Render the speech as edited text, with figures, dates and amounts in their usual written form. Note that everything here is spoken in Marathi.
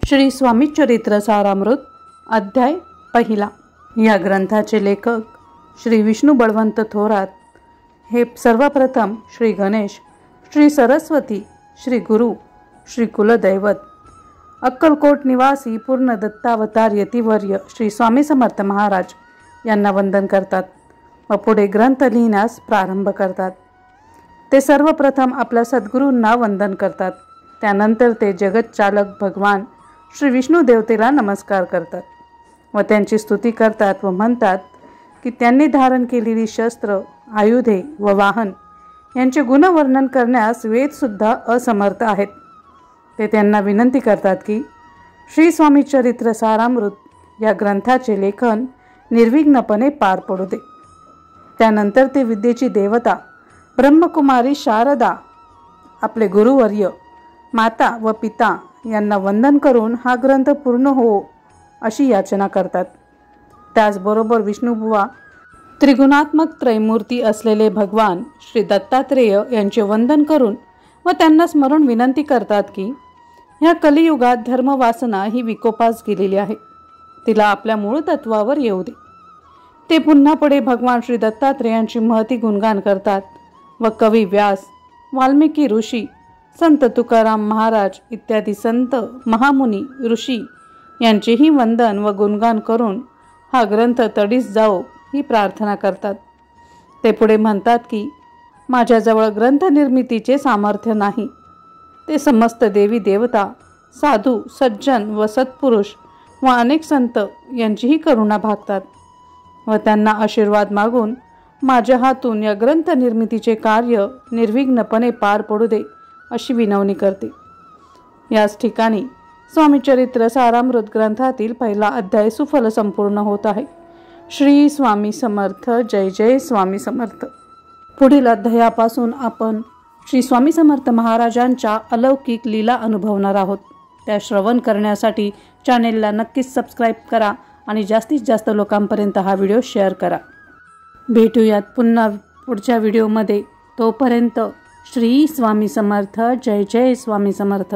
श्री स्वामी चरित्र सारामृत अध्याय पहिला। या ग्रंथाचे लेखक श्री विष्णू बळवंत थोरात हे सर्वप्रथम श्री गणेश, श्री सरस्वती, श्री गुरु, श्री कुलदैवत, अक्कलकोट निवासी पूर्ण दत्तावतार यतिवर्य श्री स्वामी समर्थ महाराज यांना वंदन करतात व पुढे ग्रंथ लिहिण्यास प्रारंभ करतात। ते सर्वप्रथम आपल्या सद्गुरूंना वंदन करतात। त्यानंतर ते जगत चालक भगवान श्री विष्णू देवतेला नमस्कार करतात व त्यांची स्तुती करतात व म्हणतात की त्यांनी धारण केलेली शस्त्र, आयुधे व वाहन यांचे गुणवर्णन करण्यास वेदसुद्धा असमर्थ आहेत। ते त्यांना विनंती करतात की श्री स्वामी चरित्र सारामृत या ग्रंथाचे लेखन निर्विघ्नपणे पार पडू दे। त्यानंतर ते विद्येची देवता ब्रह्मकुमारी शारदा, आपले गुरुवर्य, माता व पिता यांना वंदन करून हा ग्रंथ पूर्ण हो अशी याचना करतात। त्याचबरोबर विष्णुबुवा, त्रिगुणात्मक त्रैमूर्ती असलेले भगवान श्री दत्तात्रेय यांचे वंदन करून व त्यांना स्मरून विनंती करतात की ह्या कलियुगात धर्मवासना ही विकोपास गेलेली आहे, तिला आपल्या मूळ तत्वावर येऊ दे। ते पुन्हा पुढे भगवान श्री दत्तात्रेयांची महती गुणगान करतात व कवी व्यास, वाल्मिकी ऋषी, संत तुकाराम महाराज इत्यादी संत, महामुनी, ऋषी यांचेही वंदन व गुणगान करून हा ग्रंथ तडीस जाओ ही प्रार्थना करतात। ते पुढे म्हणतात की माझ्याजवळ ग्रंथ निर्मितीचे सामर्थ्य नाही। ते समस्त देवी देवता, साधू, सज्जन व सत्पुरुष व अनेक संत यांचीही करुणा भागतात व त्यांना आशीर्वाद मागून माझ्या हातून या ग्रंथ निर्मितीचे कार्य निर्विघ्नपणे पार पडू दे अशी विनवणी करते। याच ठिकाणी स्वामी चरित्र सारामृत ग्रंथातील पहिला अध्याय सुफल संपूर्ण होत आहे। श्री स्वामी समर्थ। जय जय स्वामी समर्थ। पुढील अध्यायापासून आपण श्री स्वामी समर्थ महाराजांच्या अलौकिक लीला अनुभवणार आहोत। त्या श्रवण करण्यासाठी चॅनेलला नक्कीच सबस्क्राईब करा आणि जास्तीत जास्त लोकांपर्यंत हा व्हिडिओ शेअर करा। भेटूयात पुन्हा पुढच्या व्हिडिओमध्ये। तोपर्यंत श्री स्वामी समर्थ। जय जय स्वामी समर्थ।